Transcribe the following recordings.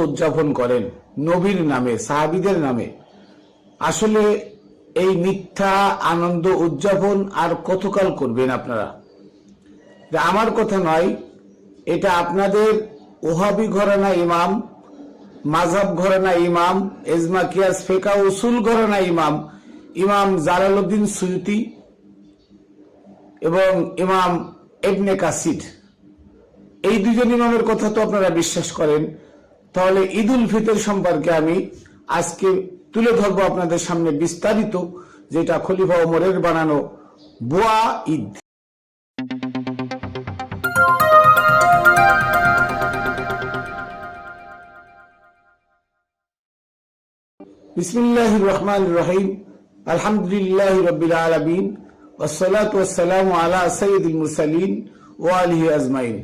উদযাপন করেন নবীর নামে, সাহাবীদের নামে। আসলে এই মিথ্যা আনন্দ উদযাপন আর কতকাল করবেন আপনারা? আমার কথা নয়, এটা আপনাদের ওহাবি ঘরানা ইমাম, মাযহাব ঘরানা ইমাম, এজমা কিয়াস ফিকহ উসুল ঘরানা ইমাম, ইমাম জালালউদ্দিন সুয়ুতি এবং ইমাম ইবনে কাসির, এই দুজন ইমামের কথা তো আপনারা বিশ্বাস করেন। তাহলে ঈদ উল ফিতর সম্পর্কে আমি আজকে তুলে ধরবো আপনাদের সামনে বিস্তারিত, যেটা খলিফা ওমরের বানানো বুয়া ঈদ। বিসমিল্লাহির রহমানির রহিম, আলহামদুলিল্লাহি রাব্বিল আলামিন, ওয়াসসালাতু ওয়াসসালামু আলা সাইয়্যিদিল মুরসালিন ওয়া আলিহি আজমাইন।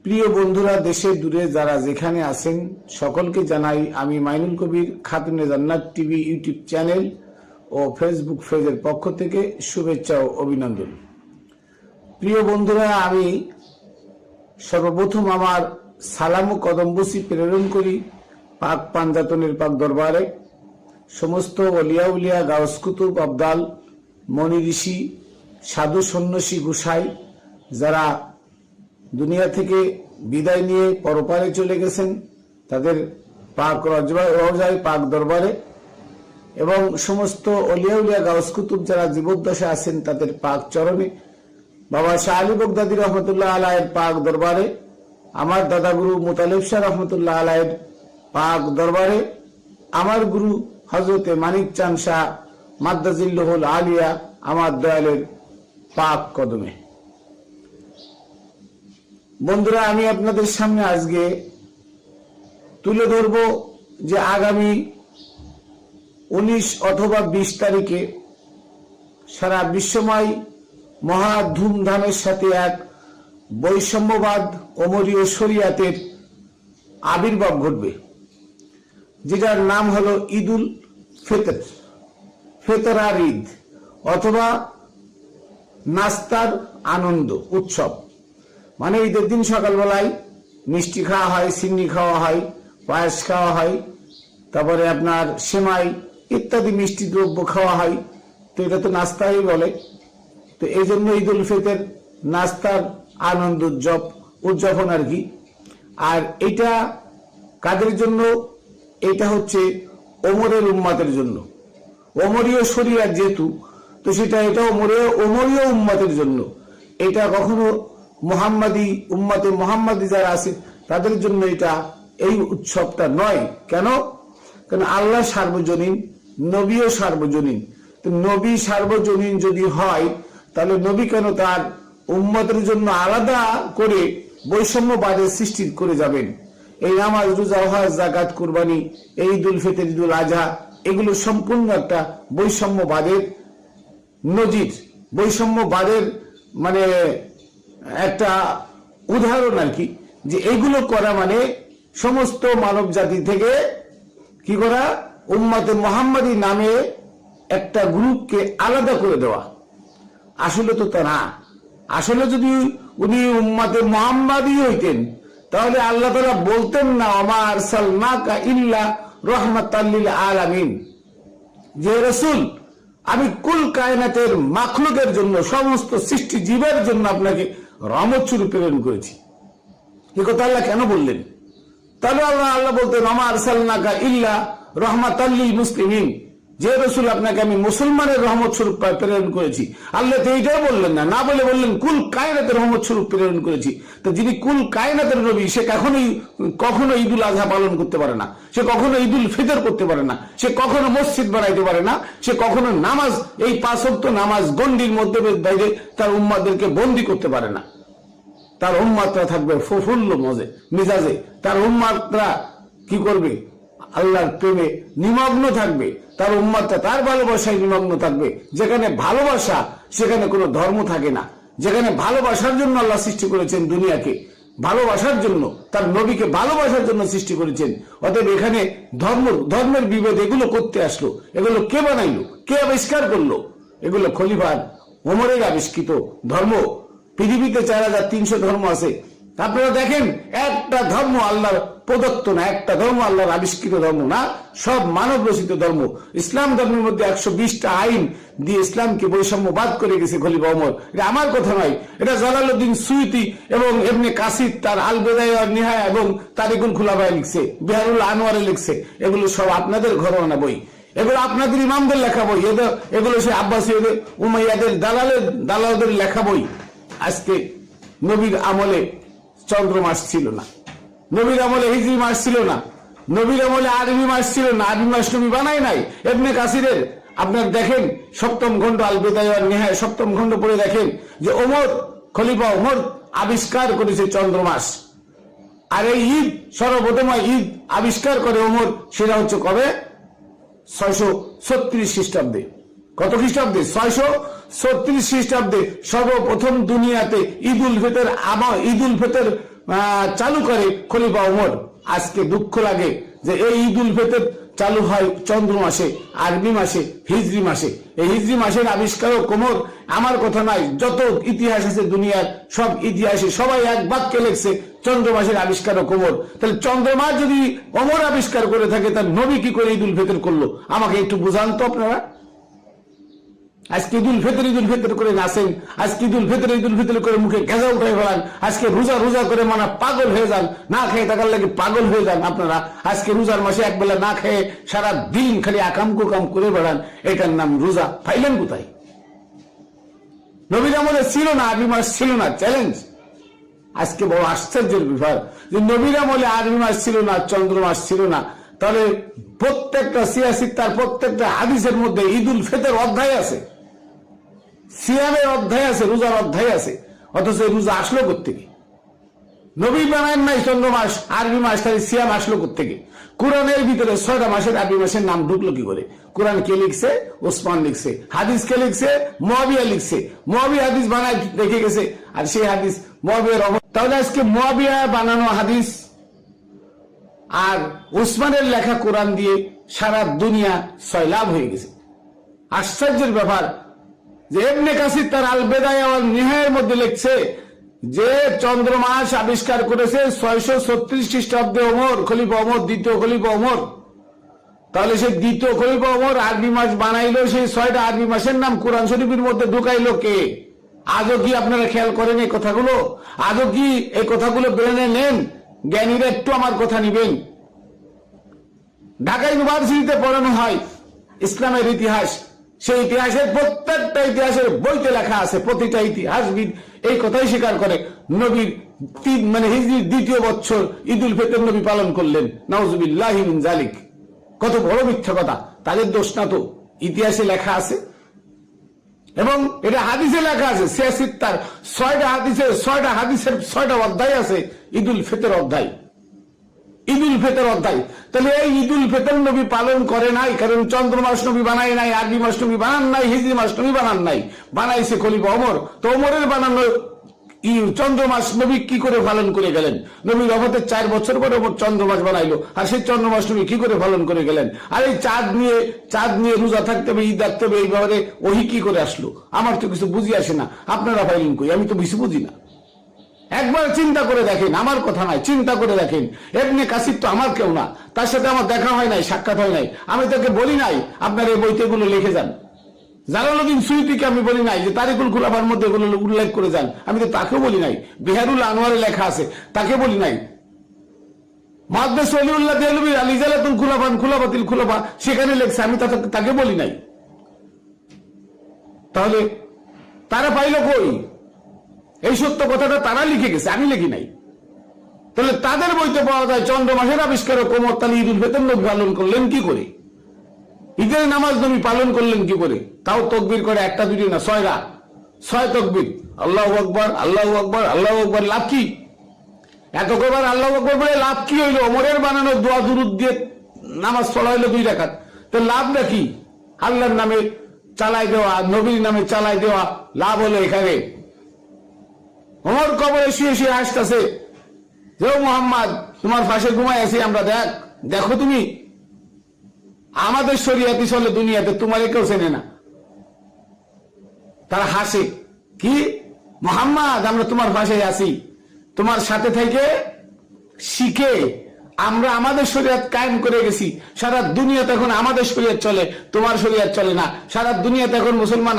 প্রিয় বন্ধুরা, দেশে দূরে যারা যেখানে আছেন, সকলকে জানাই আমি মাইনুল কবির খাতুনে জান্নাত টিভি ইউটিউব চ্যানেল ও ফেসবুক পেজের পক্ষ থেকে শুভেচ্ছা ও অভিনন্দন। প্রিয় বন্ধুরা, আমি সর্বপ্রথম আমার সালাম ও কদমবুসি প্রেরণ করি পাক পাঞ্জাতনের পাক দরবারে, সমস্ত অলিয়া উলিয়া, গাউস কুতুব, আবদাল, মনি ঋষি, সাধু সন্ন্যাসী, গোসাই যারা দুনিয়া থেকে বিদায় নিয়ে পরপারে চলে গেছেন, তাদের পাক রওজায়, পাক দরবারে, এবং সমস্ত অলিয়া উলিয়া, গাউস কুতুব যারা জীবদ্দশায় আছেন তাদের পাক চরণে, বাবা শাহ আলী বগদাদী রহমতুল্লাহ আলাইহির পাক দরবারে, আমার দাদা গুরু মুতালিব শাহ রহমতুল্লাহ আলাইহির পাক দরবারে, আমার গুরু হযরতে মানিক চাঁদ শাহ মাদ্দাজিল্লাহুল আলিয়া আমার দয়ালের পাক কদমে। বন্ধুরা, আমি আপনাদের সামনে আজকে তুলে ধরব যে আগামী 19 অথবা 20 তারিখে সারা বিশ্বময় মহা ধুমধামের সাথে এক বৈষম্যবাদ ওমরীয় শরিয়াতের আবির্ভাব ঘটবে, যেটার নাম হলো ঈদ উল ফিতর, ফিতর আর ঈদ, অথবা নাস্তার আনন্দ উৎসব। মানে ঈদের দিন সকালবেলায় মিষ্টি খাওয়া হয়, সিন্নি খাওয়া হয়, পায়েস খাওয়া হয়, তারপরে আপনার সেমাই ইত্যাদি মিষ্টি দ্রব্য খাওয়া হয়। তো এটা তো নাস্তাই বলে। তো এই জন্য ঈদ উল ফিতর নাস্তার আনন্দ উদযাপন আর কি। আর এটা কাদের জন্য? এটা হচ্ছে ওমরের উম্মতের জন্য। ওমরীয় শরিয়াত যেহেতু, তো সেটা এটা ওমরীয় উম্মতের জন্য। এটা কখনো মুহাম্মাদি উম্মতে মুহাম্মাদি যারা আছে তাদের জন্য এটা, এই উৎসবটা নয়। কেন? কারণ আল্লাহ সার্বজনীন, নবীও সার্বজনীন। তো নবী সার্বজনীন যদি হয়, তাহলে নবী কেন তার উম্মতের জন্য আলাদা করে বৈষম্যবাদের সৃষ্টি করে যাবেন? এই নামাজ, রোজা, হজ, যাকাত, কুরবানি, এই ঈদ উল ফিতর, ঈদ উল আজহা, এগুলো সম্পূর্ণ একটা বৈষম্যবাদের নজির, বৈষম্যবাদের মানে একটা উদাহরণ আর কি। যে এইগুলো করা মানে সমস্ত মানব জাতি থেকে কি করা? উম্মতে মুহাম্মাদি নামে একটা গ্রুপকে আলাদা করে দেওয়া। আসলে তো তা না। আসলে যদি উনি উম্মতে মুহাম্মাদি হইতেন, তাহলে আল্লাহ তাআলা বলতেন না ওমা আরসালনাকা ইল্লা রাহমাতাল লিল আলামিন, যে রাসূল আমি কুল কায়নাতের মাখলুকের জন্য, সমস্ত সৃষ্টি জীবের জন্য আপনাকে রহমত স্বরূপ প্রেরণ করেছি। এ কথা আল্লাহ কেন বললেন? তাহলে আল্লাহ বলতেন ওমা আরসালনাকা ইল্লা রাহমাতাল লিল মুসলিমিন, যে রাসূল আপনাকে আমি মুসলমানের রহমত স্বরূপ প্রেরণ করেছি। আল্লাহ তো এইটাও বললেন না, বলে বললেন কুল কায়নাতের রহমত স্বরূপ প্রেরণ করেছি। তো যিনি কুল কায়নাতের নবী, সে কখনো ঈদ উল আজহা পালন করতে পারে না, সে কখনো ঈদ উল ফিতর করতে পারে না, সে কখনো মসজিদ বানাইতে পারে না, সে কখনো নামাজ, এই 5 ওয়াক্ত নামাজ গণ্ডির মধ্যে বাইরে তার উম্মাদেরকে বন্দী করতে পারে না। তার উম্মাতরা থাকবে প্রফুল্ল মেজাজে, তার উম্মাতরা কি করবে? আল্লাহর প্রেমে নিমগ্ন থাকবে, তার উম্মাতটা তার ভালোবাসায় নিমগ্ন থাকবে। যেখানে ভালোবাসা, সেখানে কোনো ধর্ম থাকে না। যেখানে ভালোবাসার জন্য আল্লাহ সৃষ্টি করেছেন দুনিয়াকে, ভালোবাসার জন্য, তার নবীকে ভালোবাসার জন্য সৃষ্টি করেছেন। অতএব এখানে ধর্মের বিভেদ এগুলো করতে আসলো, এগুলো কে বানাইলো, কে আবিষ্কার করলো? এগুলো খলিফার ওমরের আবিষ্কৃত ধর্ম। পৃথিবীতে 4300 ধর্ম আছে, আপনারা দেখেন, একটা ধর্ম আল্লাহর প্রদত্ত না, একটা ধর্ম আল্লাহর আবিষ্কৃত ধর্ম না, সব মানব রচিত ধর্ম। ইসলাম ধর্মের মধ্যে 120টা আইন দিয়ে ইসলামকে বৈষম্যবাদ করে গেছে খলিফা ওমর। এটা আমার কথা নয়, এটা জালালউদ্দিন সুয়ুতি এবং ইবনে কাসির তার আল বেদায়া ওয়ান নিহায়া এবং তারিকুল খুলাফায় লিখছে, বিহারুল আনোয়ারে লিখছে। এগুলো সব আপনাদের ঘরানা বই, এগুলো আপনাদের ইমামদের লেখা বই, এগুলো সে আব্বাসীয়দের উমাইয়াদের দালালদের লেখা বই। আজকে নবীর আমলে চন্দ্র মাস ছিল না, নবীর আমলে হিজরি মাস ছিল না, নবীর আমলে আরবি মাস ছিল না, আরবি মাস নবী বানায় নাই। ইবনে কাসিরের আপনার দেখেন 7ম খণ্ড আল বিদায়া ওয়ান নিহায়া 7ম খণ্ড পড়ে দেখেন যে ওমর, খলিফা ওমর আবিষ্কার করেছে চন্দ্র মাস। আর এই ঈদ, সর্বপ্রথম ঈদ আবিষ্কার করে ওমর, সেটা হচ্ছে কবে? 636 খ্রিস্টাব্দে। কত খ্রিস্টাব্দে? 636 খ্রিস্টাব্দে সর্বপ্রথম দুনিয়াতে ঈদুল ফিতর চালু করে খলিফা ওমর। আজকে দুঃখ লাগে যে এই ঈদুল ফিতর চালু হয় চন্দ্র মাসে, আরবি মাসে, হিজরি মাসে। এই হিজরি মাসের আবিষ্কারক ওমর। আমার কথা নাই, যত ইতিহাস আছে দুনিয়ার সব ইতিহাসে সবাই এক বাক্যে লেখছে চন্দ্র মাসের আবিষ্কারক ওমর। তাহলে চন্দ্র মাস যদি ওমর আবিষ্কার করে থাকে, তার নবী কি করে ঈদুল ফিতর করলো? আমাকে একটু বুঝান তো আপনারা। আজকে ঈদুল ফিতর করে নাচেন, আজকে ঈদুল ফিতর করে মুখে গেঁজা উঠে ফেলান, আজকে রোজা করে মানা পাগল হয়ে যান, না খেয়ে থাকার লাগে পাগল হয়ে যান আপনারা। আজকে রোজার মাসে একবেলা না খেয়ে সারা দিন খালি আকাম কুকাম করে বেড়ান, এটার নাম রোজা। পাইলেন কোথায়? নবীর আমলে ছিল না, আরবি মাস ছিল না, চ্যালেঞ্জ। আজকে বড় আশ্চর্যের ব্যাপার যে নবীর আমলে আরবি মাস ছিল না, চন্দ্র মাস ছিল না। তাহলে প্রত্যেকটা সিয়াসির তার প্রত্যেকটা হাদিসের মধ্যে ঈদুল ফিতর অধ্যায় আছে, সিয়ামের অধ্যায় আছে, রোজার অধ্যায় আছে। অথচ রোজা আসলো কোত্থেকে? নবী বানায় নাই চন্দ্র মাস, আরবি মাস, তাহলে সিয়াম আসলো কোত্থেকে? কোরআনের ভিতরে 6টা মাসের আরবি মাসের নাম ঢুকলো কি করে? কোরআন কে লিখছে? ওসমান লিখছে। হাদিস কে লিখছে? মুয়াবিয়া লিখছে। মুয়াবিয়া হাদিস বানায় রেখে গেছে, আর সেই হাদিস মুয়াবিয়ার। তাহলে আজকে মুয়াবিয়া বানানো হাদিস আর ওসমানের লেখা কোরআন দিয়ে সারা দুনিয়া সয়লাভ হয়ে গেছে। আশ্চর্যের ব্যাপার যে ইবনে কাসির তার আল বিদায়া ওয়ান নিহায়ার মধ্যে লিখছে যে চন্দ্র মাস আবিষ্কার করেছে 636 খ্রিস্টাব্দে ওমর, খলিফা ওমর, দ্বিতীয় খলিফা ওমর। তাহলে সেই দ্বিতীয় খলিফা ওমর আরবি মাস বানাইলো, সেই 6টা আরবি মাসের নাম কোরআন শরীফের মধ্যে ঢুকাইলো কে? আজও কি আপনারা খেয়াল করেন এই কথাগুলো? আজও কি এই কথাগুলো ব্রেনে নেন? জ্ঞানীরা একটু আমার কথা নিবেন। ঢাকা ইউনিভার্সিটিতে পড়ানো হয় ইসলামের ইতিহাস, সেই ইতিহাসের প্রত্যেকটা ইতিহাসের বইতে লেখা আছে। প্রতিটা ইতিহাসবিদ এই কথাই স্বীকার করে নবীর হিজরির 2য় বছর ঈদুল ফিতর নবী পালন করলেন। নাউজুবিল্লাহি মিন যালিক। কত বড় মিথ্যা কথা! তাদের দোষ না তো, ইতিহাসে লেখা আছে এবং এটা হাদিসে লেখা আছে। সিয়াসির তার 6টা হাদিসের 6টা অধ্যায় আছে, ঈদুল ফিতর অধ্যায়, ঈদুল ফিতর অধ্যায়। তাহলে এই ঈদুল ফিতর নবী পালন করে নাই, কারণ চন্দ্র মাস নবী বানায় নাই, আরবি মাস নবী বানান নাই, হিজরি মাস নবী বানান নাই, বানাইছে খলিফা ওমর। তো ওমরের বানানো চন্দ্র মাস নবী কি করে পালন করে গেলেন? নবী রহমতের 4 বছর পরে ওমর চন্দ্র মাস বানাইলো, আর সেই চন্দ্র মাস নবী কি করে পালন করে গেলেন? আর এই চাঁদ নিয়ে রোজা থাকতে হবে, ঈদ রাখতে হবে, এই ব্যাপারে ওহি কি করে আসলো? আমার তো কিছু বুঝি আসে না। আপনারা পাইলেন কই? আমি তো বেশি বুঝি না। একবার চিন্তা করে দেখেন, আমার কথা নাই, চিন্তা করে দেখেন। ইবনে কাসির তো আমার কেউ না, তার সাথে আমার দেখা হয় নাই, সাক্ষাৎ হয় নাই। আমি তাকে বলি নাই আপনার এই বইতে এগুলো লিখে যান। জালালউদ্দিন সুয়ুতিকে আমি বলি নাই যে তারিকুল খুলাফার মধ্যে এগুলো উল্লেখ করে যান, আমি তো তাকেও বলি নাই। বিহারুল আনোয়ারে লেখা আছে, তাকে বলি নাই। মুহাদ্দিস ওলিউল্লাহ দেহলভী আল ইজালাতুল খুলাফান খুলাফাতিল খুলাফা সেখানে লেখছে, আমি তাকে বলি নাই। তাহলে তারা পাইল কই? এই সত্য কথাটা তারা লিখে গেছে, আমি লিখি নাই। তাহলে তাদের বইতে পাওয়া যায় চন্দ্র মাসের আবিষ্কারক ওমর, তাহলে ঈদুল ফিতর নবী পালন করলেন কি করে? ঈদের নামাজ নবী পালন করলেন কি করে? তাও তকবীর করে 1টা 2টি না, 6 তকবীর। আল্লাহু আকবার, আল্লাহু আকবার, আল্লাহু আকবার। লাভ কি? এত কবার আল্লাহু আকবার বলে লাভ কি হইলো? ওমরের বানানো দোয়া দুরূদ দিয়ে নামাজ পড়া হইলো 2 রাকাত, তো লাভটা কি? আল্লাহর নামে চালাই দেওয়া, নবীর নামে চালাই দেওয়া, লাভ হলো এখানে। ওমর কবরে শুয়ে শুয়ে হাসতেছে যে মুহাম্মদ তোমার পাশে ঘুমাই আছি আমরা, দেখো তুমি আমাদের শরীয়তে চলে দুনিয়াতে, তোমার কেউ চেনে না। তারা হাসে কি? মুহাম্মদ আমরা তোমার পাশে আছি, তোমার সাথে থেকে শিখে আমরা আমাদের শরীয়ত কায়েম করে গেছি। সারা দুনিয়াতে এখন আমাদের শরীয়ত চলে, তোমার শরীয়ত চলে না। সারা দুনিয়াতে এখন মুসলমান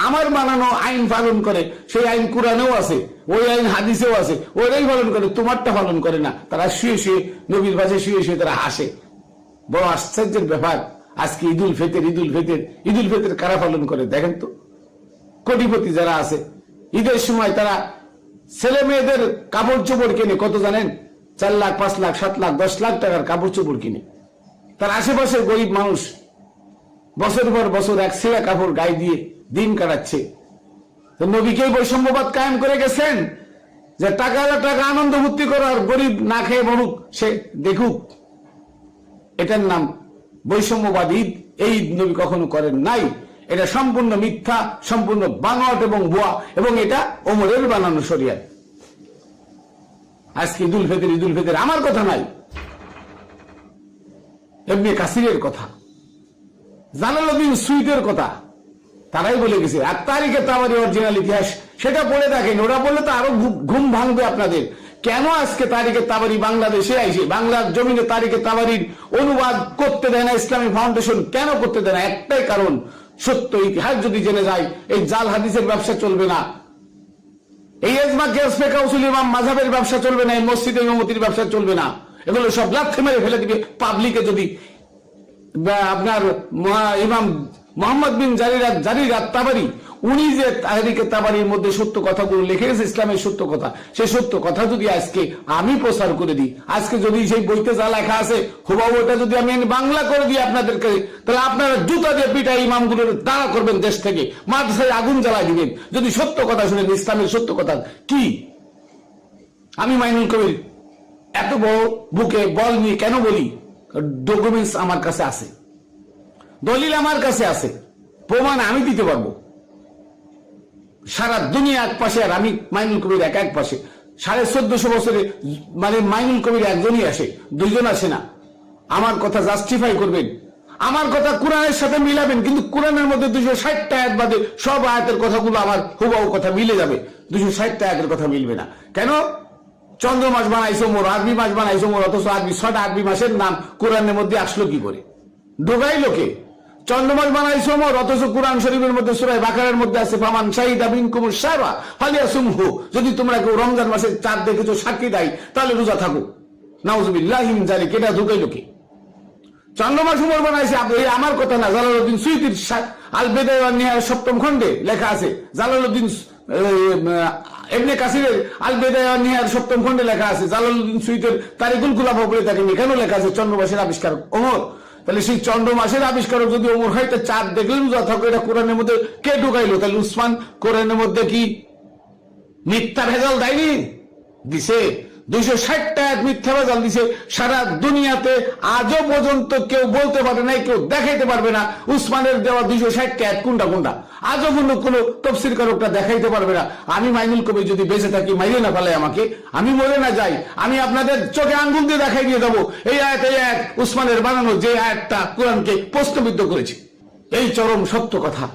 আমার বানানো আইন পালন করে। সেই আইন কোরআনেও আছে, ওই আইন হাদিসেও আছে, ওরাই পালন করে, তোমারটা পালন করে না। তারা শুয়ে শুয়ে নবীর পাশে শুয়ে শুয়ে তারা হাসে। বড় আশ্চর্যের ব্যাপার। আজকে ঈদুল ফিতর কারা পালন করে দেখেন তো? কোটিপতি যারা আছে ঈদের সময় তারা ছেলে মেয়েদের কাপড় চোপড় কিনে, কত জানেন? 4 লাখ, 5 লাখ, 7 লাখ, 10 লাখ টাকার কাপড় চোপড় কিনে। তার আশেপাশে গরিব মানুষ বছর পর বছর এক ছেঁড়া কাপড় গায়ে দিয়ে দিন কাটাচ্ছে। তো নবীকেই বৈষম্যবাদ কায়েম করে গেছেন যে টাকা আনন্দ ফুর্তি করার, গরিব না খেয়ে মরুক, সে দেখুক। এটার নাম বৈষম্যবাদ ঈদ। এই ঈদ নবী কখনো করেন নাই। এটা সম্পূর্ণ মিথ্যা, সম্পূর্ণ বানোয়াট এবং ভুয়া, এবং এটা ওমরের বানানো শরিয়ত। আজকে ঈদুল ফিতর আমার কথা নাই, ইবনে কাসিরের কথা, জালালউদ্দিন সুয়ুতীর কথা। তারাই বলে গেছে। আর তারিখে তাবারি অরিজিনাল ইতিহাস সেটা পড়ে দেখেন। ওরা বললে তো আরো ঘুম ভাঙবে আপনাদের। কেন আজকে তারিখে তাবারি বাংলাদেশে আইসে, বাংলার জমিনে তারিখে তাবারির অনুবাদ করতে দেয় না ইসলামী ফাউন্ডেশন? কেন করতে দেয় না? একটাই কারণ, সত্য ইতিহাস যদি জেনে যায় এই জাল হাদিসের ব্যবসা চলবে না, এই এজমা কিয়াস ফিকহ উসুল ইমাম মাযহাবের ব্যবসা চলবে না, এই মসজিদে ইমামতির ব্যবসা চলবে না। এগুলো সব লাথি মেরে ফেলে দিবে পাবলিকে। যদি আপনার ইমাম মোহাম্মদ বিন জারির আত-তাবারি, উনি যে তাহরিকে তাবারির মধ্যে সত্য কথাগুলো লিখে গেছে, ইসলামের সত্য কথা, সেই সত্য কথা যদি আজকে আমি প্রচার করে দিই, আজকে যদি সেই বইতে যা লেখা আছে হুবহু ওটা যদি আমি বাংলা করে দিই আপনাদেরকে, তাহলে আপনারা জুতা দিয়ে পিটাই ইমামগুলোর দাঁড়া করবেন, দেশ থেকে মাদ্রাসায় আগুন জ্বালাই দিবেন যদি সত্য কথা শুনেন। ইসলামের সত্য কথা কি? আমি মাইনুল কবির এত বড় বুকে বল নিয়ে কেন বলি? ডকুমেন্টস আমার কাছে আছে, দলিল আমার কাছে আছে, প্রমাণ আমি দিতে পারবো। সারা দুনিয়া এক পাশে আর আমি মাইনুল কবির এক পাশে। 1450 বছরে মানে মাইনুল কবির একজনই আসে, দুইজন আসে না। আমার কথা জাস্টিফাই করবেন, আমার কথা কোরআনের সাথে মিলাবেন, কিন্তু কোরআনের মধ্যে 260টা আয়াত বাদে সব আয়াতের কথাগুলো আমার হুবহু কথা মিলে যাবে, 260টা আয়াতের কথা মিলবে না। কেন? চন্দ্র মাস বানাইছে ওমর, আরবি মাস বানাইছে ওমর, অথচ 6টা আরবি মাসের নাম কোরআনের মধ্যে আসলো কি করে? ঢোকাইলো কে? চন্দ্রমাস বানাইছে ওমর, অথচ কোরআন শরীফের মধ্যে সূরা বাকারার মধ্যে আছে ফামান শাহিদা মিনকুমুশ শাহরা ফালিয়াসুমহু, যদি তোমরা কেউ রমজান মাসের চাঁদ দেখেছো সাক্ষী দেয় তাহলে রোজা থাকো। নাউযুবিল্লাহি মিন যালিক। এটা ঢুকাইলো কে? চন্দ্রমাস ওমর বানাইছে, এই আমার কথা না। জালালউদ্দিন সুয়ুতীর আল বিদায়া ওয়ান নিহায়া 7ম খণ্ডে লেখা আছে। জালালউদ্দিন ইবনে কাসিরের আল বিদায়া ওয়ান নিহায়ার 7ম খণ্ডে লেখা আছে। জালালউদ্দিন সুয়ুতীর তারিকুল খুলাফা বলে থাকেন, এখানেও লেখা আছে চন্দ্রমাসের আবিষ্কার ওমর। তাহলে সেই চন্দ্র মাসের আবিষ্কারক যদি ওমর হয়, তা চাঁদ দেখলেন রোজা থাকো, এটা কোরআনের মধ্যে কে ঢুকাইলো? তাহলে উসমান কোরআনের মধ্যে কি মিথ্যা ভেজাল দেয়নি? দিছে। 260টা আয়াত মিথ্যা ভেজাল দিছে। সারা দুনিয়াতে আজও পর্যন্ত কেউ বলতে পারে নাই, কেউ দেখাইতে পারবে না উসমানের দেওয়া 260টা আয়াত কোনটা কোনটা। আজও কোনো তফসির কারকটা দেখাইতে পারবে না। আমি মাইনুল কবির যদি বেঁচে থাকি, মাইরে না ফেলে আমাকে, আমি মরে না যাই, আমি আপনাদের চোখে আঙ্গুল দিয়ে দেখাই দিয়ে দেবো এই আয়াত উসমানের বানানো, যে আয়াতটা কোরআনকে প্রশ্নবিদ্ধ করেছে। এই চরম সত্য কথা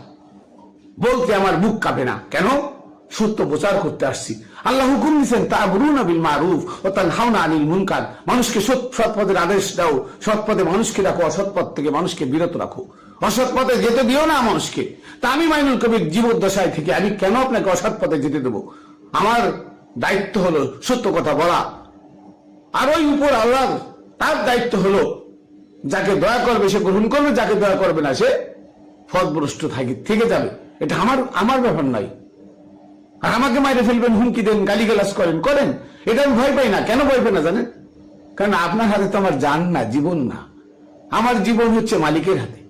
বলতে আমার বুক কাঁপে না। কেন? সত্য প্রচার করতে আসছি। আল্লাহ হুকুম দিচ্ছেন তা'মুরুনা বিল মারুফ ওয়া তানহাউনা আনিল মুনকার, মানুষকে সৎ পথের আদেশ দাও, সৎ পথে মানুষকে রাখো, অসৎ পথ থেকে মানুষকে বিরত রাখো, অসৎ পথে যেতে দিও না মানুষকে। তা আমি মাইনুল কবির জীবদ্দশায় থেকে আমি কেন আপনাকে অসৎ পথে যেতে দেবো? আমার দায়িত্ব হলো সত্য কথা বলা। আর ওই উপর আল্লাহ তার দায়িত্ব হলো যাকে দয়া করবে সে গ্রহণ করবে, যাকে দয়া করবে না সে পথভ্রষ্ট থেকে যাবে। এটা আমার ব্যাপার নাই। আর আমাকে মাইরে ফেলবেন, হুমকি দেন, গালিগালাজ করেন, এটা আমি ভয় পাই না। কেন ভয় পাই না জানেন? কারণ আপনার হাতে তো আমার জান না, জীবন না। আমার জীবন হচ্ছে মালিকের হাতে।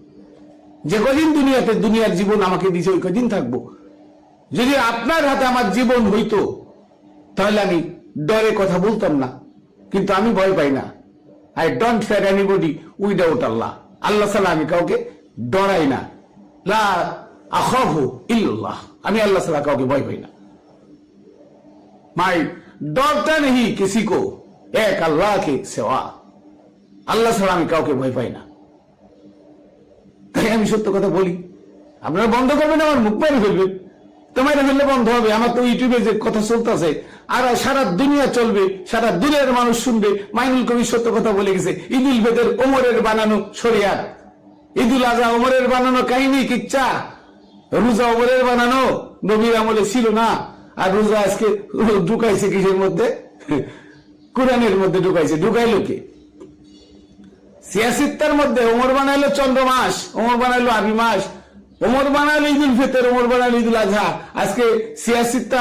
যে কদিন দুনিয়াতে দুনিয়ার জীবন আমাকে দিয়েছে ওই কদিন থাকবো। যদি আপনার হাতে আমার জীবন হইতো তাহলে আমি ডরে কথা বলতাম না, কিন্তু আমি ভয় পাই না। I don't fear anybody without Allah. Allah ছাড়া আমি কাউকে ডরাই না। লা আখাফু ইল্লাল্লাহ, আমি আল্লাহ ছাড়া কাউকে ভয় পাই না। মাই डरता नहीं किसी को एक अल्लाह के सिवा, আল্লাহ ছাড়া আমি কাউকে ভয় পাই না। তাই আমি সত্য কথা বলি। আপনারা বন্ধ করবেন, আমার মুখ মেরে ফেলবেন, তোমার ফেললে বন্ধ হবে। আমার তো ইউটিউবে যে কথা চলতেছে আর সারা দুনিয়া চলবে, সারা দুনিয়ার মানুষ শুনবে। মাইনুল কবির সত্য কথা বলে গেছে, ঈদুল ফিতর ওমরের বানানো শরিয়াত, ঈদুল আজহা ওমরের বানানো কাহিনী কিচ্ছা, রোজা ওমরের বানানো, নবীর আমলে ছিল না। আর রোজা আজকে ঢুকাইছে কিসের মধ্যে? কোরআনের মধ্যে ঢুকাইছে। ঢুকাইলো কে? সিয়াসিত্তার মধ্যে ওমর বানাইলো চন্দ্র মাস, ওমর বানাইলো আরবি মাস, ওমর বানাইলো ঈদুল ফিতর, ওমর বানাইলো ঈদুল আজহা। আজকে সিয়াসিত্তা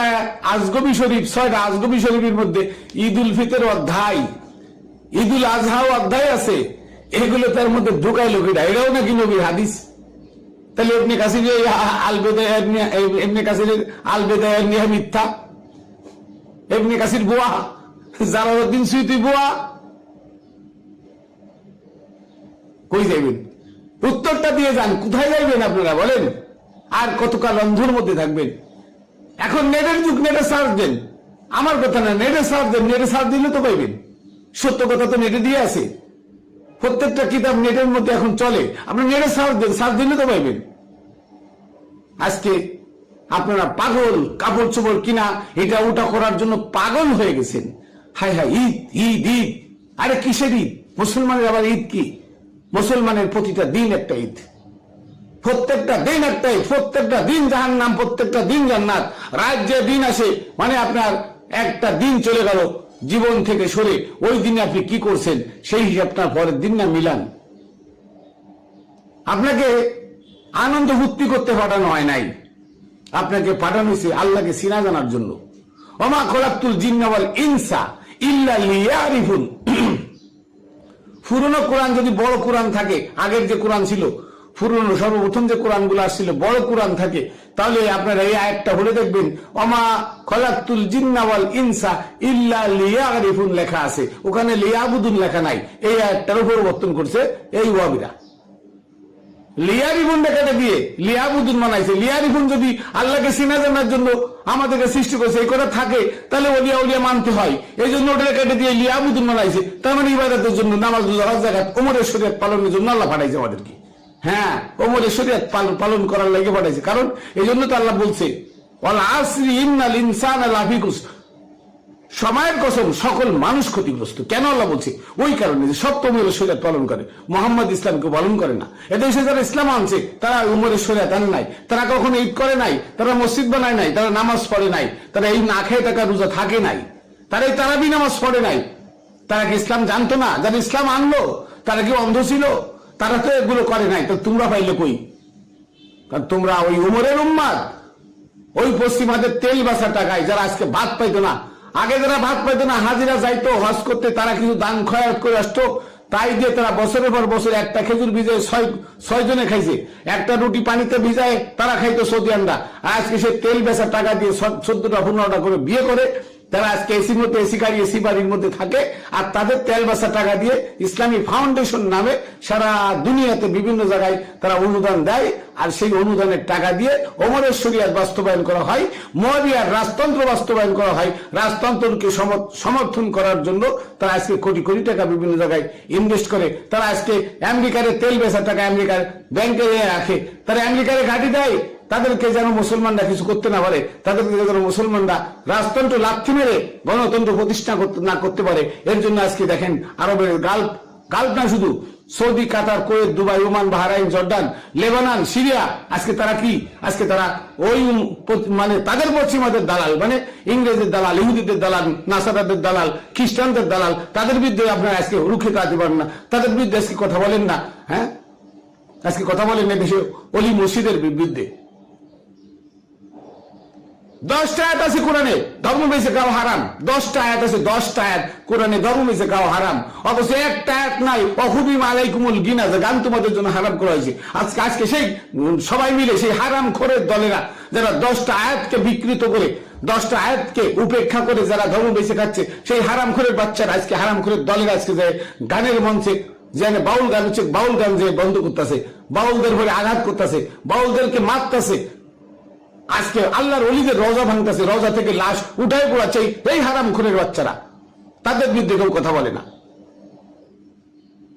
আজগবি শরীফ, 6টা আজগবি শরীফের মধ্যে ঈদুল ফিতর অধ্যায়, ঈদুল আজহাও অধ্যায় আছে। এগুলো তার মধ্যে ঢুকাইলো কিনা? এটাও নাকি নবীর হাদিস? তাহলে এমনি কাসির আলবেদায়ের নিয়ে মিথ্যা, এমনি কাসির বোয়া, জালালউদ্দিন সুয়ুতি বোয়া। কই যাইবেন? উত্তরটা দিয়ে যান। কোথায় যাইবেন আপনারা বলেন? আর কতকাল অন্ধের মধ্যে থাকবেন? এখন নেটের যুগ, নেটে সার্চ দেন। আমার কথা না, নেটে সার্চ দেন। নেটে সার্চ দিলে তো পাইবেন। সত্য কথা তো নেটে দিয়ে আছে। প্রত্যেকটা কিতাব নেটের মধ্যে এখন চলে। আপনি নেটে সার্চ দেন, সার্চ দিলে তো পাইবেন। আজকে আপনারা পাগল, কাপড় চোপড় কিনা এটা ওটা করার জন্য পাগল হয়ে গেছেন। High high, Eid Eid Eid. আরে কিসের ঈদ? মুসলমানের আবার ঈদ কি? মুসলমানের প্রতিটা দিন একটা ঈদ, প্রত্যেকটা দিন একটা ঈদ, প্রত্যেকটা দিন জাহান্নাম, প্রত্যেকটা দিন জান্নাত। রাত যে দিন আসে মানে আপনার একটা দিন চলে গেল জীবন থেকে সরে, ওই দিনে আপনি কি করছেন সেই হিসাবটা পরের দিন না মিলান। আপনাকে আনন্দ ফুর্তি করতে পাঠানো হয় নাই, আপনাকে পাঠানো হয়েছে আল্লাহকে চিনা জানার জন্য। ওমা খলাকতুল জিন্না ওয়াল ইনসা ইল্লা লিয়ারিফুন। পুরনো কোরআন যদি বড় কোরআন থাকে, আগের যে কোরআন ছিল, পুরনো সর্বপ্রথম যে কোরআনগুলো আসছিল বড় কোরআন থাকে, তাহলে আপনারা এই আয়াতটা বলে দেখবেন, ওমা খলাকতুল জিন্না ওয়াল ইনসা ইল্লা লিয়ারিফুন লেখা আছে, ওখানে লিয়াবুদুন লেখা নাই। এই আয়াতটারও পরিবর্তন করছে এই ওয়াবিরা। লিয়ারিফুন লেখাটা দিয়ে লিয়াবুদুন বানাইছে। লিয়ারিফুন যদি আল্লাহকে চিনা জানার জন্য আমাদেরকে সৃষ্টি করেছে, এই কথা থাকে, তাহলে ওলিয়া উলিয়া মানতে হয়। এই জন্য ওটা লেখাটা দিয়ে লিয়াবুদুন বানাইছে। তার মানে ইবাদতের জন্য, নামাজ রোজা জাকাত, ওমরের শরীয়ত পালনের জন্য আল্লাহ পাঠাইছে আমাদেরকে। হ্যাঁ, ওমরের শরীয়ত পালন করার লাগে পাঠাইছে। কারণ এই জন্য তো আল্লাহ বলছে, ওয়াল আসরি ইন্নাল ইনসানা লাফি খুসর, সময়ের কসম সকল মানুষ ক্ষতিগ্রস্ত। কেন আল্লাহ বলছে? ওই কারণে যে সব তো উমরের শরীয়ত পালন করে, মোহাম্মদ ইসলামকে পালন করে না। এদেশে যারা ইসলাম আনছে তারা উমরের শরীয়ত আনে নাই, তারা কখনো ঈদ করে নাই, তারা মসজিদ বানায় নাই, তারা নামাজ পড়ে নাই, তারা এই না খেয়ে টাকা রোজা থাকে নাই, তারা এই তারাবি নামাজ পড়ে নাই। তারা কি ইসলাম জানতো না? যারা ইসলাম আনলো তারা কি অন্ধ ছিল? তারা তো এগুলো করে নাই। তো তোমরা পাইলে কই? কারণ তোমরা ওই উমরের উম্মাদ, ওই পশ্চিমাদের তেল বাসা টাকায় যারা আজকে ভাত পাইতো না, আগে যারা ভাত পাইতো না, হাজিরা যাইতো হজ করতে, তারা কিছু দান খয়রাত করে আসতো, তাই দিয়ে তারা বছরের পর বছর একটা খেজুর ভিজায় ছয় জনে খাইছে, একটা রুটি পানিতে ভিজায় তারা খাইতো সৌদিয়ানরা। আজকে সে তেল বেচা টাকা দিয়ে 14টা 15টা করে বিয়ে করে, তারা আজকে এসির মধ্যে, এসি গাড়ি, এসি বাড়ির মধ্যে থাকে। আর তাদের তেল বাসা টাকা দিয়ে ইসলামী ফাউন্ডেশন নামে সারা দুনিয়াতে বিভিন্ন জায়গায় তারা অনুদান দেয়। আর সেই অনুদানের টাকা দিয়ে ওমরের শরিয়ত বাস্তবায়ন করা হয়, মুয়াবিয়ার রাজতন্ত্র বাস্তবায়ন করা হয়। রাজতন্ত্রকে সমর্থন করার জন্য তারা আজকে কোটি কোটি টাকা বিভিন্ন জায়গায় ইনভেস্ট করে। তারা আজকে আমেরিকার তেল বেচা টাকা আমেরিকার ব্যাংকে রাখে, তারা আমেরিকারে ঘাঁটি দেয়। তাদেরকে যেন মুসলমানরা কিছু করতে না পারে, তাদেরকে যেন মুসলমানরা রাজতন্ত্র লাথি মেরে গণতন্ত্র প্রতিষ্ঠা না করতে পারে। এর জন্য আজকে দেখেন আরবের গাল্ফ না শুধু, Saudi, Qatar, Kuwait, Dubai, Oman, Bahrain, Jordan, Lebanon, Syria, আজকে তারা কি? আজকে তারা ওই মানে তাদের পশ্চিমাদের দালাল, মানে ইংরেজদের দালাল, ইহুদিদের দালাল, নাসারাদের দালাল, খ্রিস্টানদের দালাল, তাদের বিরুদ্ধে আপনারা আজকে রুখে দাঁড়াতে পারেন না, তাদের বিরুদ্ধে আজকে কথা বলেন না। হ্যাঁ, আজকে কথা বলেন না দেশে অলি মসজিদের বিরুদ্ধে। 10টা আয়াত আছে কোরআনে ধর্ম বেঁচে খাওয়া হারাম। 10টা আয়াত আছে, 10টা আয়াত কোরআনে ধর্ম বেঁচে খাওয়া হারাম। অথচ একটা আয়াত নাই অহুবিম আলাইকুমুল গিনা, যে গান তোমাদের জন্য হারাম করা হয়েছে। আজকে সেই সবাই মিলে সেই হারাম খোরের দলেরা যারা 10টা আয়াতকে বিকৃত করে, 10টা আয়াতকে উপেক্ষা করে যারা ধর্ম বেঁচে খাচ্ছে, সেই হারাম খোরের বাচ্চারা আজকে হারাম খোরের দলেরা আজকে যায় গানের মঞ্চে, যেন বাউল গান হচ্ছে, বাউল গান যে বন্ধ করতেছে, বাউলদের ভরে আঘাত করতেছে, বাউলদেরকে মারতেছে। আজকে আল্লাহর ওলিদের রওজা ভাঙতেছে, রওজা থেকে লাশ উঠাই পড়াচ্ছে এই হারাম খুনের বাচ্চারা। তাদের বিরুদ্ধে কেউ কথা বলে না,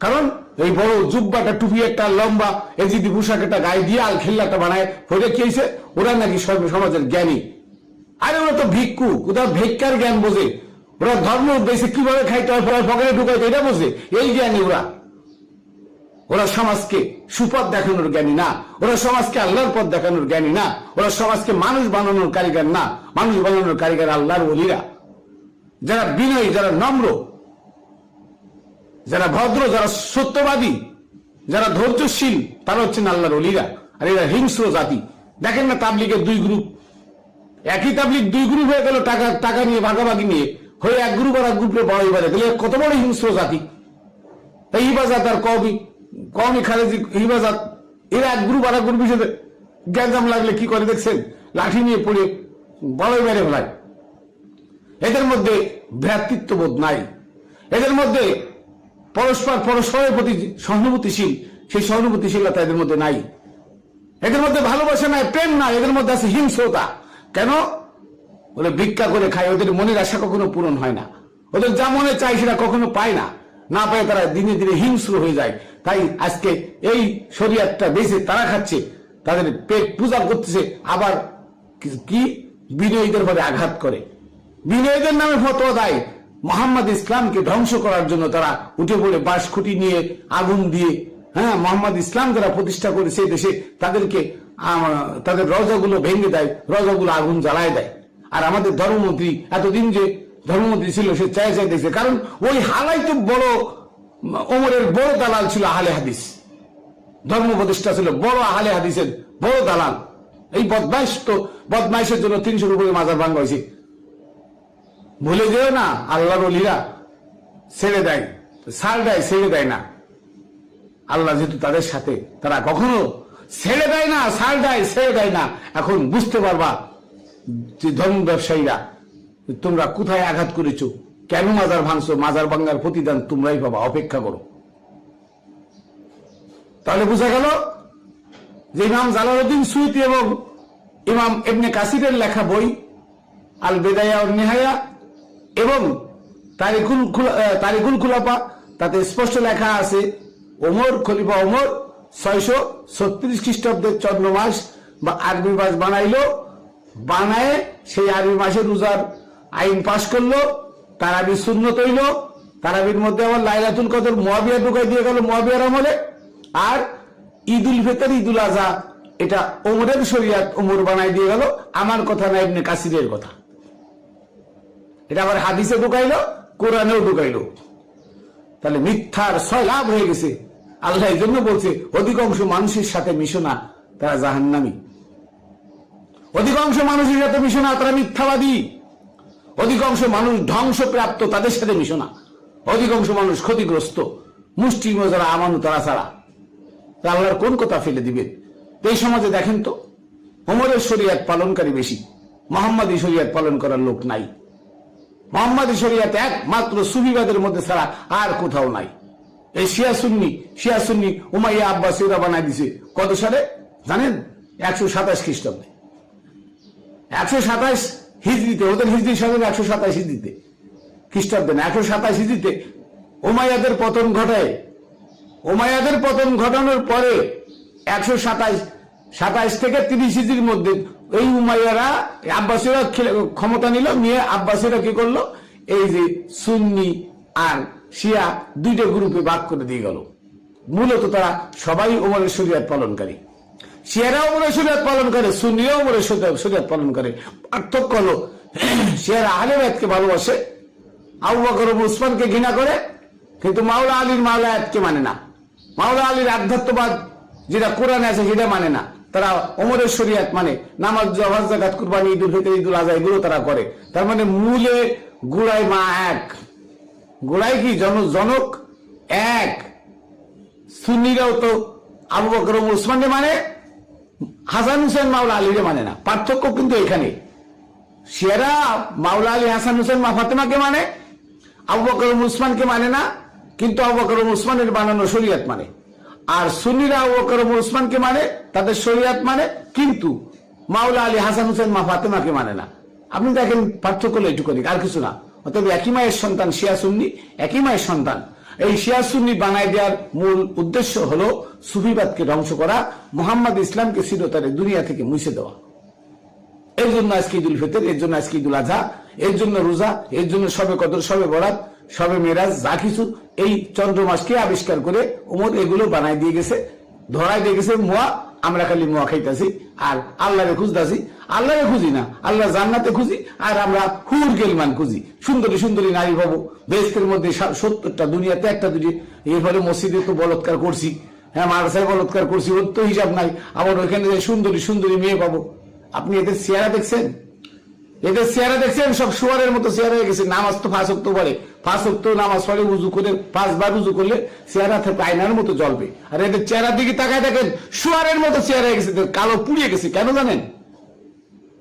কারণ এই বড় জুব্বাটা টুপি একটা লম্বা এজিদি পোশাক একটা গায়ে দিয়ে আল খেল্লাটা বানায় হয়ে কি হয়েছে, ওরা নাকি সমাজের জ্ঞানী। আরে ওরা তো ভিক্ষু, কোথাও ভিক্ষার জ্ঞান বোঝে, ওরা ধর্ম উদ্দেশ্যে কিভাবে খাইতে হয় পকেটে ঢুকাইতে এটা বোঝে, এই জ্ঞানী ওরা। ওরা সমাজকে সুপথ দেখানোর জ্ঞানী না, ওরা সমাজকে আল্লাহর পথ দেখানোর জ্ঞানী না, ওরা সমাজকে মানুষ বানানোর কারিগর না। মানুষ বানানোর কারিগর আল্লাহর ওলিরা, যারা বিনয়ী, যারা নম্র, যারা ভদ্র, যারা সত্যবাদী, যারা ধৈর্যশীল, তারা হচ্ছেন আল্লাহর ওলিরা। আর এরা হিংস্র জাতি। দেখেন না তাবলিগের দুই গ্রুপ, একই তাবলিগ দুই গ্রুপ হয়ে গেল, টাকা নিয়ে ভাগাভাগি নিয়ে হয়ে এক গ্রুপ আর এক গ্রুপে বড় বাজে গেলে কত বড় হিংস্র জাতি। এই হিফাজত আর কওমি খালেজি হিফাজত, এরা এক গ্রুপ আর এক গ্রুপের সাথে গ্যাঞ্জাম লাগলে কি করে দেখছেন, লাঠি নিয়ে পড়ে বড়ই মেরে ফেলায়। এদের মধ্যে ভ্রাতৃত্ববোধ নাই, এদের মধ্যে পরস্পরের প্রতি সহানুভূতিশীল, সেই সহানুভূতিশীলতা এদের মধ্যে নাই, এদের মধ্যে ভালোবাসা নাই, প্রেম নাই, এদের মধ্যে আছে হিংস্রতা। কেন? ওরা ভিক্ষা করে খায়, ওদের মনের আশা কখনো পূরণ হয় না, ওদের যা মনে চাই সেটা কখনো পায় না, না পায় তারা দিনে দিনে হিংস্র হয়ে যায়। তাই আজকে এই শরিয়াতটা বেঁচে তারা খাচ্ছে, তাদের পেট পূজা করতেছে, আবার কি বিনয়ীদের পরে আঘাত করে, বিনয়ীদের নামে ফতোয়া দেয়। মোহাম্মদ ইসলামকে ধ্বংস করার জন্য তারা উঠে পড়ে বাঁশখুঁটি নিয়ে আগুন দিয়ে, হ্যাঁ, মোহাম্মদ ইসলাম যারা প্রতিষ্ঠা করে সেই দেশে তাদেরকে তাদের রজাগুলো ভেঙে দেয়, রজাগুলো আগুন জ্বালায় দেয়। আর আমাদের ধর্মমন্ত্রী এতদিন যে ধর্মমন্ত্রী ছিল সে চায় দেখছে, কারণ ওই হালাই তো বড় ওমরের বড় দালাল ছিল, আহলে হাদিস ধর্ম প্রতিষ্ঠা ছিল, বড় আহলে হাদিসের বড় দালাল। এই বদমাইশের জন্য 300 উপরে মাজার ভাঙা হয়েছে। ভুলে যেও না, আল্লাহর ওলিরা ছেড়ে দেয়, ছাড় দেয়, ছেড়ে দেয় না। আল্লাহ যেহেতু তাদের সাথে, তারা কখনো ছেড়ে দেয় না, ছাড় দেয়, ছেড়ে দেয় না। এখন বুঝতে পারবা যে ধর্ম ব্যবসায়ীরা তোমরা কোথায় আঘাত করেছো, কেন মাজার ভাঙছো, মাজার ভাঙার প্রতিদান তোমরাই পাবা, অপেক্ষা করো। তাহলে বোঝা গেল যে ইমাম জালালউদ্দিন সুয়ুতী এবং ইমাম ইবনে কাসিরের লেখা বই আল বিদায়া ওয়ান নিহায়া এবং তারিকুল খুলাফা, তাতে স্পষ্ট লেখা আছে খলিফা ওমর 636 খ্রিস্টাব্দের চন্দ্র মাস বা আরবি মাস বানায় সেই আরবি মাসে রোজার আইন পাশ করলো, তারাবি সুন্নত হইল, তারাবির মধ্যে আবার লাইলাতুল কদর মুয়াবিয়া ঢুকাই দিয়ে গেল মুয়াবিয়ার আমলে। আর ঈদুল ফিতর, ঈদুল আজহা এটা ওমরের শরিয়াত, ওমর বানাই দিয়ে গেল, আমার কথা না, ইবনে কাসিরের কথা। এটা আবার হাদিসে ঢুকাইলো, কোরআনেও ঢুকাইলো। তাহলে মিথ্যার সয়লাভ হয়ে গেছে। আল্লাহ এই জন্য বলছে অধিকাংশ মানুষের সাথে মিশো না, তারা জাহান্নামী। অধিকাংশ মানুষের সাথে মিশো না, তারা মিথ্যাবাদী। অধিকাংশ মানুষ ধ্বংসপ্রাপ্ত, তাদের সাথে মিশো না। অধিকাংশ মানুষ ক্ষতিগ্রস্ত, মুষ্টিম যারা আমানু তারা ছাড়া। আল্লাহর কোন কথা ফেলে দিবেন? এই সমাজে দেখেন তো, ওমরের শরিয়াত পালনকারী বেশি, মোহাম্মদী শরিয়াত পালন করার লোক নাই। মোহাম্মদী শরিয়াত একমাত্র সুফিবাদের মধ্যে ছাড়া আর কোথাও নাই। এই শিয়া সুন্নি উমাইয়া আব্বাসীরা বানাই দিছে কত সালে জানেন? 127 খ্রিস্টাব্দে, 127 হিজরিতে, ওদের হিজরি সালে 127 হিজরিতে, খ্রিস্টাব্দে না, 127 হিজরিতে উমাইয়াদের পতন ঘটায়। উমাইয়াদের পতন ঘটানোর পরে 127 থেকে 30 হিজরির মধ্যে এই উমাইয়ারা, আব্বাসীরা ক্ষমতা নিল, নিয়ে আব্বাসীরা কি করলো, এই যে সুন্নি আর শিয়া দুইটা গ্রুপে ভাগ করে দিয়ে গেল। মূলত তারা সবাই ওমরের শরিয়াত পালনকারী। শিয়ারা ওমরের শরিয়াত পালন করে, সুন্নিও ওমরের শরিয়াত পালন করে। পার্থক্য হলো শিয়ারা আহলে বাইতকে ভালোবাসে, আবু বকর ও উসমানকে ঘৃণা করে, কিন্তু মাওলা আলীর মাওলায়াতকে মানে না। মাওলা আলীর আধ্যাত্মবাদ যেটা কোরআনে আছে সেটা মানে না। তারা ওমরের শরিয়াত মানে, নামাজ, হজ, যাকাত, কুরবানি, ঈদুল ফিতর, ঈদুল আজহা এগুলো তারা করে। তার মানে মূলে গুড়াই মা এক, গোড়ায় কি জনক এক। সুন্নিরাও তো আবু বকর উসমানকে মানে, হাসান হুসেন মাওলা আলীরে মানে না। পার্থক্য কিন্তু এখানে, শিয়ারা মাওলা আলী, হাসান হুসেন, মা ফাতেমাকে মানে, আবু বকর উসমানকে মানে না, কিন্তু আবু বকর উসমানের বানানো শরিয়াত মানে। আর সুন্নিরা আবু বকর উসমানকে মানে, তাদের শরিয়াত মানে, কিন্তু মাওলা আলী, হাসান হুসেন, মা ফাতেমাকে মানে না। আপনি দেখেন পার্থক্য এইটুকুনি, আর কিছু না। অতএব একই মায়ের সন্তান শিয়া সুন্নি, একই মায়ের সন্তান। এই শিয়া সুন্নি বানাই দেওয়ার মূল উদ্দেশ্য হলো সুফিবাদকে ধ্বংস করা, মোহাম্মদ ইসলামকে চিরতরে দুনিয়া থেকে মুছে দেওয়া। এর জন্য আজকে ঈদুল ফিতর, এর জন্য আজকে ঈদুল আজহা, এর জন্য রোজা, এর জন্য সবে কদর, সবে বরাত, সবে মেরাজ, যা কিছু এই চন্দ্র মাসকে আবিষ্কার করে ওমর এগুলো বানাই দিয়ে গেছে, ধরাই দিয়ে গেছে মোয়া। আমরা খালি মোয়া খাইতেছি আর আল্লাহরে খুঁজতেছি। আল্লাহরে খুঁজি না, আল্লাহ জান্নাতে খুঁজি, আর আমরা হুর গেলমান খুঁজি। সুন্দরী সুন্দরী নারী পাবো বেহেশতের মধ্যে 70টা, দুনিয়াতে একটা দুটি। এরপরে মসজিদে তো বলৎকার করছি, হ্যাঁ মাদ্রাসায় বলৎকার করছি, ওর তো হিসাব নাই। আবার ওইখানে সুন্দরী সুন্দরী মেয়ে পাবো। আপনি এদের চেহারা দেখছেন? এদের চেহারা দেখছেন? সব শুয়ারের মতো চেহারা হয়ে গেছে। নামাজ তো 5 ওয়াক্ত পড়ে, 5 ওয়াক্ত নামাজ পড়ে, উজু করে 5 বার উজু করলে চেহারা থেকে আয়নার মতো জ্বলবে। আর এদের চেহারার দিকে তাকায় দেখেন, শুয়ারের মতো চেহারা হয়ে গেছে, কালো পুড়িয়ে গেছে। কেন জানেন?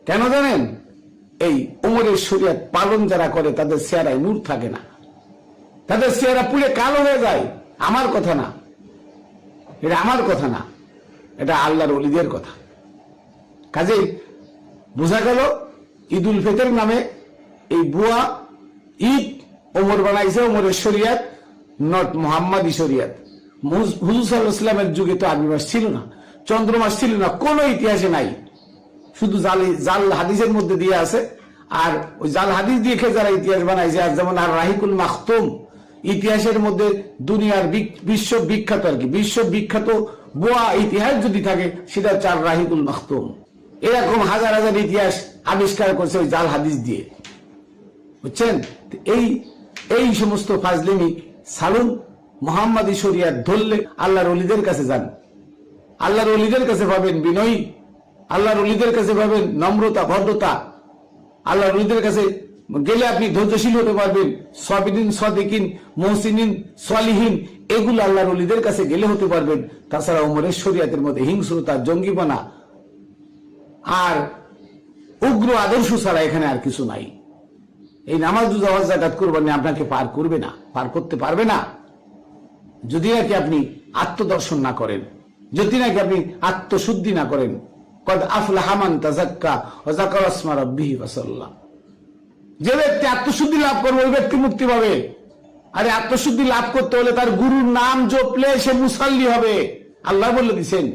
কেন জানেন? এই ওমরের শরিয়ত পালন যারা করে তাদের চেহারায় নূর থাকে না, তাদের চেহারা পুড়ে কালো হয়ে যায়। আমার কথা না, এটা আমার কথা না, এটা আল্লাহর ওলিদের কথা। কাজেই বোঝা গেল ঈদুল ফিতর নামে এই বুয়া ঈদ ওমর বানাইছে, ওমরের শরিয়ত, নট মোহাম্মদী শরিয়ত। হুজুর সাল্লাল্লাহু আলাইহি ওয়াসাল্লামের যুগে তো আরবি মাস ছিল না, চন্দ্র মাস ছিল না, কোনো ইতিহাসে নাই। শুধু জাল হাদিসের মধ্যে দিয়ে আছে। আর ওই জাল হাদিস দিয়ে যারা ইতিহাস বানাইছে, আর যেমন আর রাহিকুল মাখতুম, ইতিহাসের মধ্যে দুনিয়ার বিশ্ব বিখ্যাত, আর কি বিশ্ব বিখ্যাত বুয়া ইতিহাস যদি থাকে সেটা হচ্ছে আর রাহিকুল মাখতুম। এরকম হাজার হাজার ইতিহাস আবিষ্কার করছে ওই জাল হাদিস দিয়ে, বুঝছেন? এই সমস্ত ফাজলিমি সালুন। মোহাম্মদী শরিয়ত ধরলে আল্লাহর ওলিদের কাছে যান, আল্লাহর ওলিদের কাছে পাবেন বিনয়ী, আল্লাহর ওলিদের কাছে পাবেন নম্রতা, ভদ্রতা। আল্লাহর ওলিদের কাছে গেলে আপনি ধৈর্যশীল হতে পারবেন, সাবিরিন, সাদিকিন, মুহসিনিন, সালিহিন, এগুলো আল্লাহর ওলিদের কাছে গেলে হতে পারবেন। তাছাড়া ওমরের শরিয়তের মধ্যে হিংস্রতা, জঙ্গিপনা আর উগ্র আদর্শ ছাড়া এখানে আর কিছু নাই। এই নামাজ, রোজা, হজ, যাকাত, কুরবানি আপনাকে পার করবে না, পার করতে পারবে না, যদি নাকি আপনি আত্মদর্শন না করেন, যদি নাকি আপনি আত্মশুদ্ধি না করেন। কদ আফলাহা মান তাযাক্কা ওয়া যাকারা ইসমা রাব্বিহি ফাসাল্লা। যে ব্যক্তি আত্মশুদ্ধি লাভ করবে ওই ব্যক্তি মুক্তি পাবে। আরে আত্মশুদ্ধি লাভ করতে হলে তার গুরুর নাম জপলে সে মুসাল্লি হবে। আল্লাহ বলে দিয়েছেন,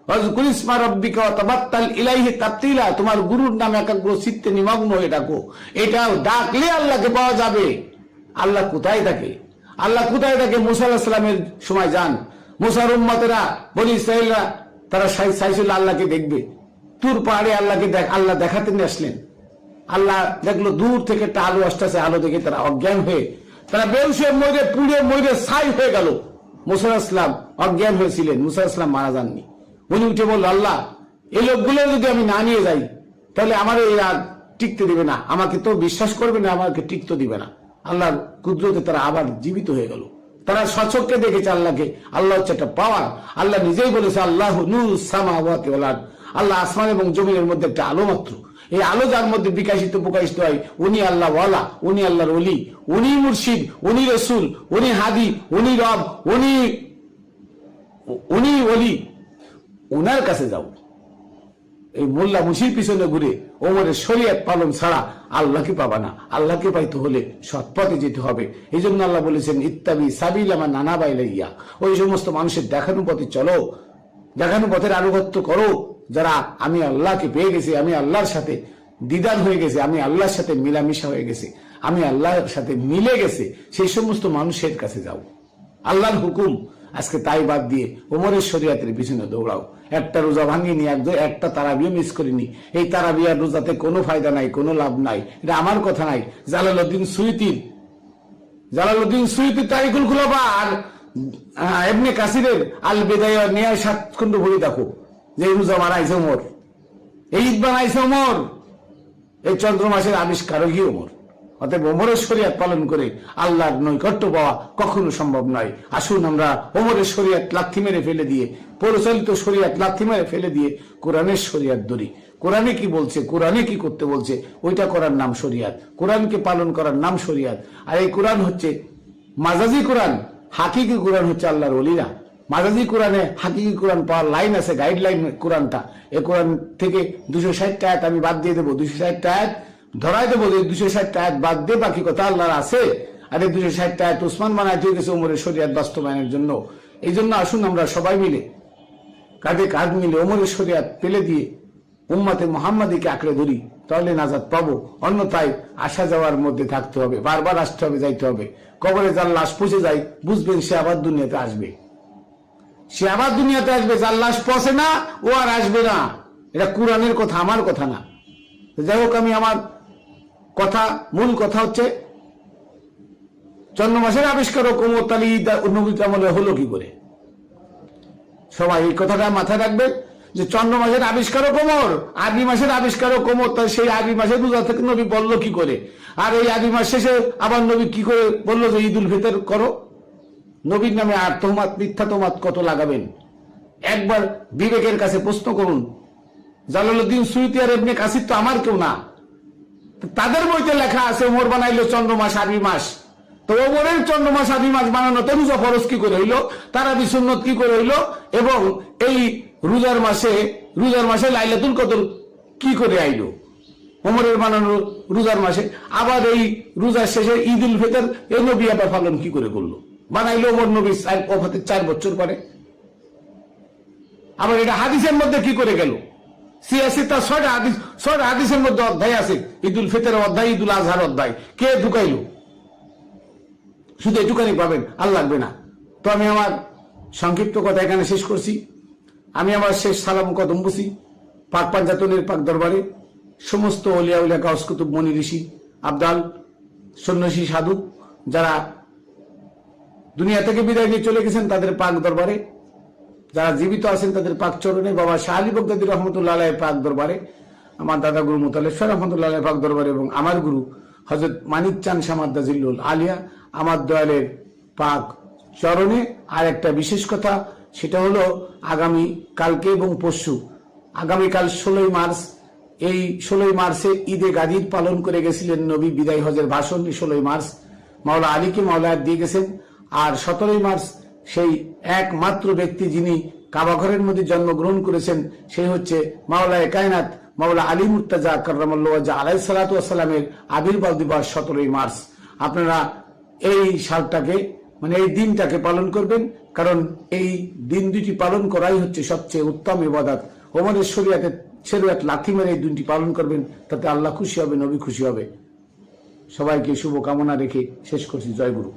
ওয়াজকুর ইসমা রাব্বিকা ওয়া তাবাত্তাল ইলাইহি তাবতিলা, তোমার গুরুর নামে একাগ্র চিত্তে নিমগ্ন হয়ে ডাকো। এটা ডাকলে আল্লাহকে পাওয়া যাবে। আল্লাহ কোথায় থাকে? আল্লাহ কোথায় থাকে? মুসা আলাইহিস সালামের সময় যান, মুসার উম্মতেরা, বনি ইসরাঈলরা, তারা চাইছিল আল্লাহকে দেখবে। তুর পাহাড়ে আল্লাহকে আল্লাহ দেখাতে নিয়ে আসলেন। আল্লাহ দেখলো দূর থেকে একটা আলো আসতেছে, আলো দেখে তারা অজ্ঞান হয়ে, তারা বেহুশ হয়ে মরে পুড়ে মরে ছাই হয়ে গেল। মুসা আলাইহিস সালাম অজ্ঞান হয়েছিলেন, মুসা আলাইহিস সালাম মারা যাননি। উনি উঠে বলল, আল্লাহ এই লোকগুলো যদি আমি না নিয়ে যাই তাহলে আমার এই আর টিকতে দিবে না, আমাকে তো বিশ্বাস করবে না, আমাকে টিকতে দিবে না। আল্লাহর কুদরতে তারা আবার জীবিত হয়ে গেল। তারা সচক্ষে দেখেছে আল্লাহকে। আল্লাহ হচ্ছে একটা পাওয়ার। আল্লাহ নিজেই বলেছে, আল্লাহু নূরুস সামাওয়াতি ওয়াল আরদ, আল্লাহ আসমান এবং জমিনের মধ্যে একটা আলো মাত্র। এই আলো যার মধ্যে বিকাশিত প্রকাশিত হয়, উনি আল্লাহ ওয়ালা, উনি আল্লাহর ওলি, উনি মুর্শিদ, উনি রসুল, উনি হাদি, উনি রব, উনি ওলি। ওনার কাছে যাও। এই মোল্লা মুশির পিছনে ঘুরে ওমরের শরিয়ত পালন ছাড়া আল্লাহকে পাবা না। আল্লাহকে পাইতে হলে সৎ পথে যেতে হবে। এই জন্য আল্লাহ বলেছেন, ইত্তাবি সাবিলা মান আনাবা ইলাইয়া, ওই সমস্ত মানুষের দেখানো পথে চলো, দেখানো পথের আনুগত্য করো যারা আমি আল্লাহকে পেয়ে গেছি, আমি আল্লাহর সাথে দিদার হয়ে গেছে, আমি আল্লাহর সাথে মিলামিশা হয়ে গেছে, আমি আল্লাহর সাথে মিলে গেছে, সেই সমস্ত মানুষের কাছে যাও। আল্লাহর হুকুম আজকে তাই বাদ দিয়ে ওমরের শরিয়তের পিছনে দৌড়াও। একটা রোজা ভাঙিনি, একটা তারাবিও মিস করিনি। এই তারাবি আর রোজাতে কোনো ফায়দা নাই, কোনো লাভ নাই। এটা আমার কথা নাই, জালালউদ্দিন সুয়ুতির তারিকুল খুলাফা আর ইবনে কাসিরের আল বিদায়া নিয়ে 7 খণ্ড বই দেখো, যে রোজা বানাইছে ওমর, এই ঈদ বানাইছে ওমর, এই চন্দ্র মাসের আবিষ্কারকই ওমর। অতএব ওমরের শরিয়ত পালন করে আল্লাহর নৈকট্য পাওয়া কখনো সম্ভব নয়। আসুন আমরা ওমরের শরিয়ত লাথি মেরে ফেলে দিয়ে, প্রচলিত শরিয়ত লাথি মেরে ফেলে দিয়ে কোরআনের শরিয়ত ধরি। কোরআনে কি বলছে, কোরআনে কি করতে বলছে, ওইটা করার নাম শরিয়ত। কোরআনকে পালন করার নাম শরিয়ত। আর এই কোরআন হচ্ছে মাজাজি কোরআন, হাকিকি কোরআন হচ্ছে আল্লাহর ওলিরা। মাজাজি কোরআনে হাকিকি কোরআন পাওয়ার লাইন আছে, গাইডলাইন কোরআনটা। এই কোরআন থেকে 260টা আয়াত আমি বাদ দিয়ে দেবো, 260টা আয়াত ধরাই দেবো, 260টা আয়াত বাদ দিয়ে বাকি কথা আল্লাহর আছে। আরে 260টা আয়াত ওসমান বানাইতে গেছে ওমরের শরিয়াত বাস্তবায়নের জন্য। এই জন্য আসুন আমরা সবাই মিলে কাঁধে কাঁধ মিলে ওমরের শরিয়াত ফেলে দিয়ে উম্মতে মুহাম্মাদীকে আঁকড়ে ধরি, তাহলে নাজাত পাবো। অন্যথায় আসা যাওয়ার মধ্যে থাকতে হবে, বারবার আসতে হবে, যাইতে হবে। কবরে যার লাশ পৌঁছে যায় বুঝবেন সে আবার দুনিয়াতে আসবে, সে আবার দুনিয়াতে আসবে। যার লাশ পৌঁছে না ও আর আসবে না। এটা কোরআনের কথা, আমার কথা না। যাই হোক, আমি আমার কথা, মূল কথা হচ্ছে চন্দ্র মাসের আবিষ্কারক ওমর তালি নবীর আমলে হলো কি করে। সবাই এই কথাটা মাথায় রাখবেন যে চন্দ্র মাসের আবিষ্কারক ওমর, আরবি মাসের আবিষ্কারক ওমর, তাই সেই আরবি মাসের রোজা থেকে নবী বললো কি করে? আর এই আরবি মাস শেষে আবার নবী কি করে বললো যে ঈদ উল ফিতর করো? নবীর নামে আর তোহমাত, মিথ্যা তোহমাত কত লাগাবেন? একবার বিবেকের কাছে প্রশ্ন করুন। জালালউদ্দিন সুয়ুতী আর ইবনে কাসির তো আমার কেউ না, তাদের বইতে লেখা আছে ওমর বানাইলো চন্দ্র মাস আরবি মাস। তো ওমরের চন্দ্র মাস আরবি মাস বানানো তো রোজা ফরজ কি করে হইলো, তারাবি সুন্নত কি করে হইলো, এবং এই রোজার মাসে লাইলাতুল কদর কি করে আইলো ওমরের বানানো রোজার মাসে? আবার এই রোজার শেষে ঈদ উল ফিতর এই নবী আবার পালন কি করে করলো? বানাইলো ওমর নবী 4 বছর পরে। আবার এটা হাদিসের মধ্যে কি করে গেল? সিয়াসিতা 6টা হাদিসের মধ্যে অধ্যায় আছে, ঈদ উল ফিতরের অধ্যায়, ঈদ উল আজহার অধ্যায়। কে ঢুকাইলো? শুধু এটুকানি পাবেন, আর লাগবে না। তো আমি আমার সংক্ষিপ্ত কথা এখানে শেষ করছি। আমি আমার শেষ সালাম কদম বুঝি পাক পাঞ্জাতনের পাক দরবারে সমস্ত ওলিয়া উলিয়া গাউস কুতুব মনি ঋষি আবদাল সন্ন্যাসী সাধু যারা দুনিয়া থেকে বিদায় নিয়ে চলে গেছেন তাদের পাক দরবারে, যারা জীবিত আছেন তাদের পাক চরণে, বাবা শাহ আলী বগদাদী রহমতুল্লাহ আলাইহির পাক দরবারে, আমার দাদা গুরু মুতালেশ্বর রহমতুল্লাহ আলাইহির পাক দরবারে, এবং আমার গুরু হযরত মানিক চাঁদ সামাদ্দা জিল্লুল আলিয়া আমার দয়ালের পাক চরণে। আর একটা বিশেষ কথা, সেটা হলো আগামী কালকে এবং পরশু, আগামীকাল 16ই মার্চ, এই 16ই মার্চে ঈদে গাদির পালন করে গেছিলেন নবী, বিদায় হজের ভাষণ 16ই মার্চ মাওলা আলীকে মাওলায়াত দিয়ে গেছেন। আর 17ই মার্চ সেই একমাত্র ব্যক্তি যিনি কাবাঘরের মধ্যে জন্মগ্রহণ করেছেন, সেই হচ্ছে মাওলায়ে কায়নাত মাওলা আলী মুর্তাজা কাররামাল্লাহু ওয়াজহু আলাইহিস সালাতু ওয়াস সালামের আবির্ভাব দিবস 17ই মার্চ। আপনারা এই সালটাকে, মানে এই দিনটাকে পালন করবেন, কারণ এই দিন দুটি পালন করাই হচ্ছে সবচেয়ে উত্তম ইবাদত। ওমরের শরিয়াত লাথি মেরে এই দিনটি পালন করবেন, তাতে আল্লাহ খুশি হবে, নবী খুশি হবে। সবাইকে শুভকামনা রেখে শেষ করছি। জয় গুরু।